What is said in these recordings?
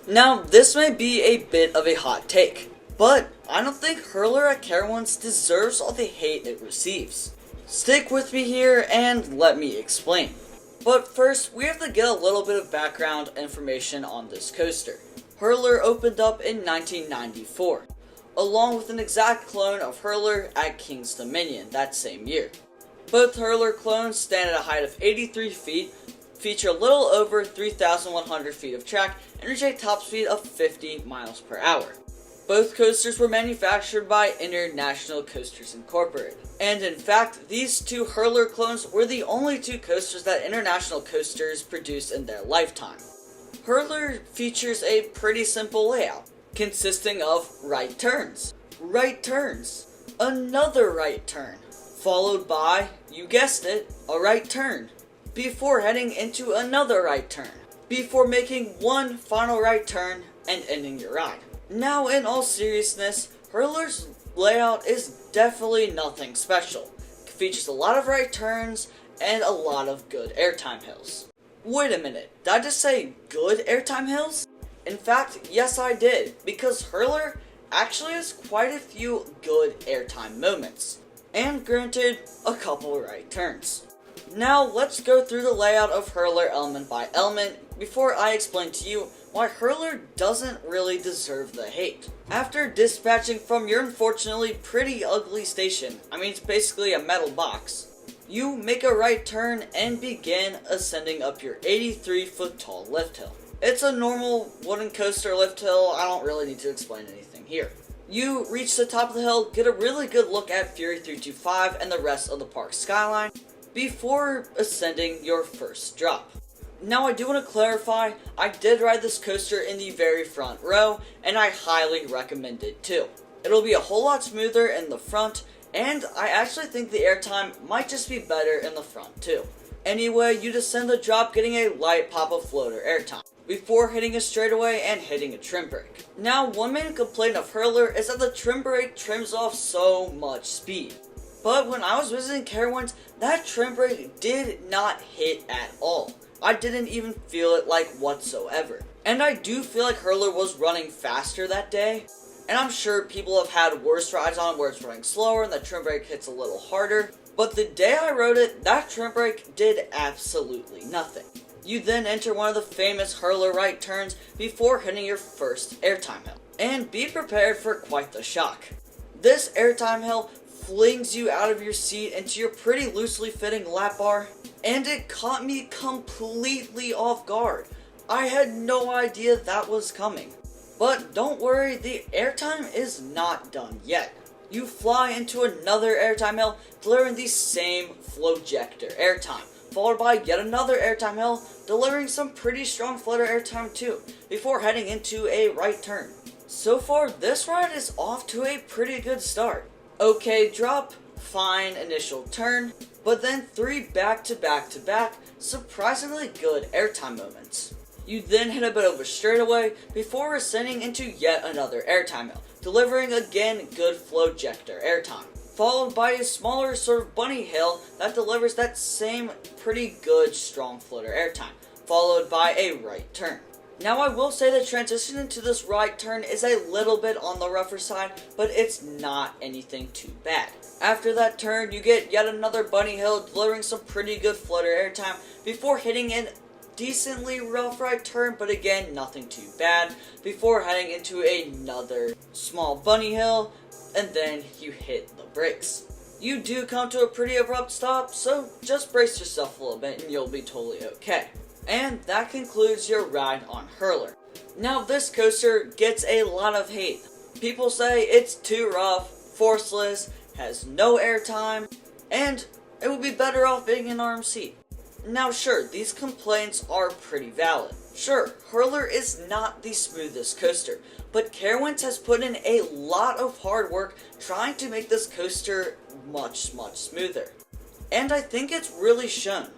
Now, this may be a bit of a hot take, but I don't think Hurler at Carowinds deserves all the hate it receives. Stick with me here and let me explain. But first, we have to get a little bit of background information on this coaster. Hurler opened up in 1994, along with an exact clone of Hurler at King's Dominion that same year. Both Hurler clones stand at a height of 83 feet, feature a little over 3,100 feet of track, and reach a top speed of 50 miles per hour. Both coasters were manufactured by International Coasters Incorporated. And in fact, these two Hurler clones were the only two coasters that International Coasters produced in their lifetime. Hurler features a pretty simple layout, consisting of right turns, another right turn, followed by, you guessed it, a right turn, before heading into another right turn, before making one final right turn and ending your ride. Now, in all seriousness, Hurler's layout is definitely nothing special. It features a lot of right turns and a lot of good airtime hills. Wait a minute, did I just say good airtime hills? In fact, yes I did, because Hurler actually has quite a few good airtime moments. And granted, a couple right turns. Now let's go through the layout of Hurler element by element before I explain to you why Hurler doesn't really deserve the hate. After dispatching from your unfortunately pretty ugly station, it's basically a metal box, you make a right turn and begin ascending up your 83-foot tall lift hill. It's a normal wooden coaster lift hill, I don't really need to explain anything here. You reach the top of the hill, get a really good look at Fury 325 and the rest of the park skyline before ascending your first drop. Now I do want to clarify, I did ride this coaster in the very front row, and I highly recommend it too. It'll be a whole lot smoother in the front, and I actually think the airtime might just be better in the front too. Anyway, you descend the drop getting a light pop of floater airtime, before hitting a straightaway and hitting a trim brake. Now, one main complaint of Hurler is that the trim brake trims off so much speed. But when I was visiting Carowinds, that trim brake did not hit at all. I didn't even feel it whatsoever. And I do feel like Hurler was running faster that day. And I'm sure people have had worse rides on where it's running slower and the trim brake hits a little harder. But the day I rode it, that trim brake did absolutely nothing. You then enter one of the famous Hurler right turns before hitting your first airtime hill. And be prepared for quite the shock. This airtime hill flings you out of your seat into your pretty loosely fitting lap bar, and it caught me completely off guard. I had no idea that was coming. But don't worry, the airtime is not done yet. You fly into another airtime hill, delivering the same flowjector airtime, followed by yet another airtime hill, delivering some pretty strong flutter airtime too, before heading into a right turn. So far, this ride is off to a pretty good start. Okay drop, fine initial turn, but then 3 back-to-back-to-back surprisingly good airtime moments. You then hit a bit of a straightaway before ascending into yet another airtime hill, delivering again good flowjector airtime, followed by a smaller sort of bunny hill that delivers that same pretty good strong floater airtime, followed by a right turn. Now I will say the transition into this right turn is a little bit on the rougher side, but it's not anything too bad. After that turn, you get yet another bunny hill, delivering some pretty good flutter airtime before hitting a decently rough right turn, but again, nothing too bad, before heading into another small bunny hill, and then you hit the brakes. You do come to a pretty abrupt stop, so just brace yourself a little bit and you'll be totally okay. And that concludes your ride on Hurler. Now this coaster gets a lot of hate. People say it's too rough, forceless, has no airtime, and it would be better off being in RMC. Now sure, these complaints are pretty valid. Sure, Hurler is not the smoothest coaster, but Carowinds has put in a lot of hard work trying to make this coaster much smoother. And I think it's really shown.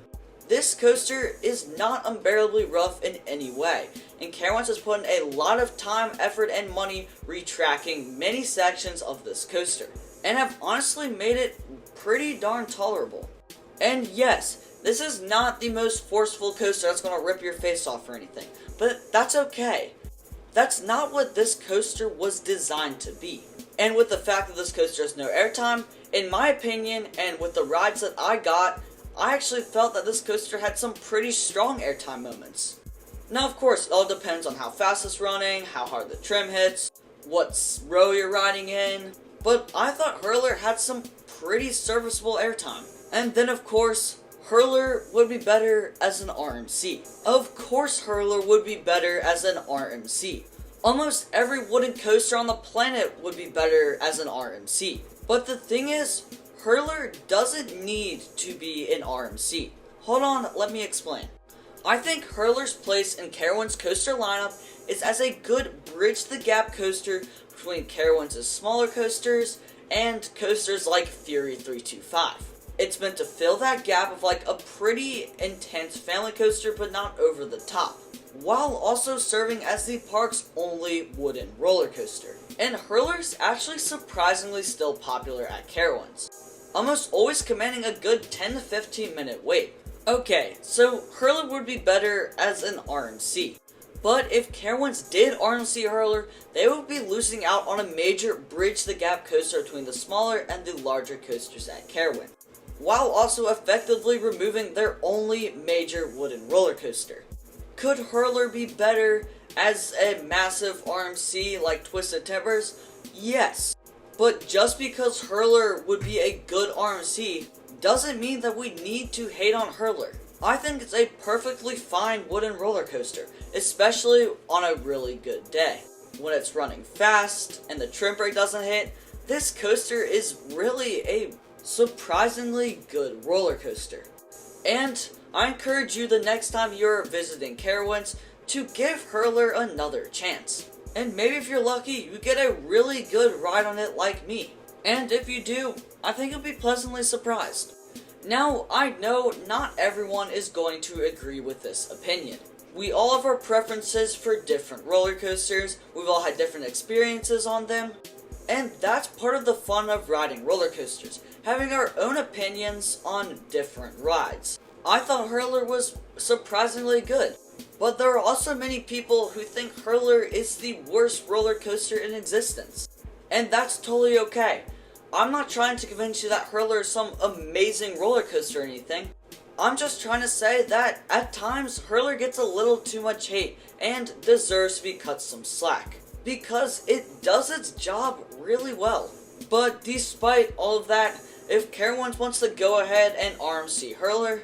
This coaster is not unbearably rough in any way, and Carowinds has put in a lot of time, effort, and money retracking many sections of this coaster, and have honestly made it pretty darn tolerable. And yes, this is not the most forceful coaster that's going to rip your face off or anything, but that's okay. That's not what this coaster was designed to be. And with the fact that this coaster has no airtime, in my opinion, and with the rides that I got, I actually felt that this coaster had some pretty strong airtime moments. Now, of course, it all depends on how fast it's running, how hard the trim hits, what row you're riding in, but I thought Hurler had some pretty serviceable airtime. And then, of course, Hurler would be better as an RMC. Of course Hurler would be better as an RMC. Almost every wooden coaster on the planet would be better as an RMC. But the thing is, Hurler doesn't need to be an RMC. Hold on, let me explain. I think Hurler's place in Carowinds' coaster lineup is as a good bridge-the-gap coaster between Carowinds' smaller coasters and coasters like Fury 325. It's meant to fill that gap of like a pretty intense family coaster, but not over the top, while also serving as the park's only wooden roller coaster. And Hurler's actually surprisingly still popular at Carowinds, almost always commanding a good 10 to 15 minute wait. Okay, so Hurler would be better as an RMC. But if Carowinds did RMC Hurler, they would be losing out on a major bridge-the-gap coaster between the smaller and the larger coasters at Carowinds, while also effectively removing their only major wooden roller coaster. Could Hurler be better as a massive RMC like Twisted Timbers? Yes. But just because Hurler would be a good RMC doesn't mean that we need to hate on Hurler. I think it's a perfectly fine wooden roller coaster, especially on a really good day. When it's running fast and the trim brake doesn't hit, this coaster is really a surprisingly good roller coaster. And I encourage you the next time you're visiting Carowinds to give Hurler another chance. And maybe if you're lucky, you get a really good ride on it like me. And if you do, I think you'll be pleasantly surprised. Now, I know not everyone is going to agree with this opinion. We all have our preferences for different roller coasters, we've all had different experiences on them, and that's part of the fun of riding roller coasters, having our own opinions on different rides. I thought Hurler was surprisingly good, but there are also many people who think Hurler is the worst roller coaster in existence, and that's totally okay. I'm not trying to convince you that Hurler is some amazing roller coaster or anything. I'm just trying to say that at times Hurler gets a little too much hate and deserves to be cut some slack, because it does its job really well. But despite all of that, if Carowinds wants to go ahead and RMC Hurler,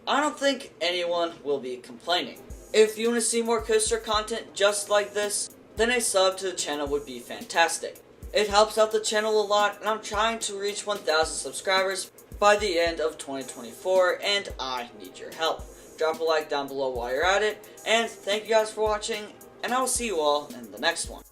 I don't think anyone will be complaining. If you want to see more coaster content just like this, then a sub to the channel would be fantastic. It helps out the channel a lot, and I'm trying to reach 1,000 subscribers by the end of 2024, and I need your help. Drop a like down below while you're at it, and thank you guys for watching, and I will see you all in the next one.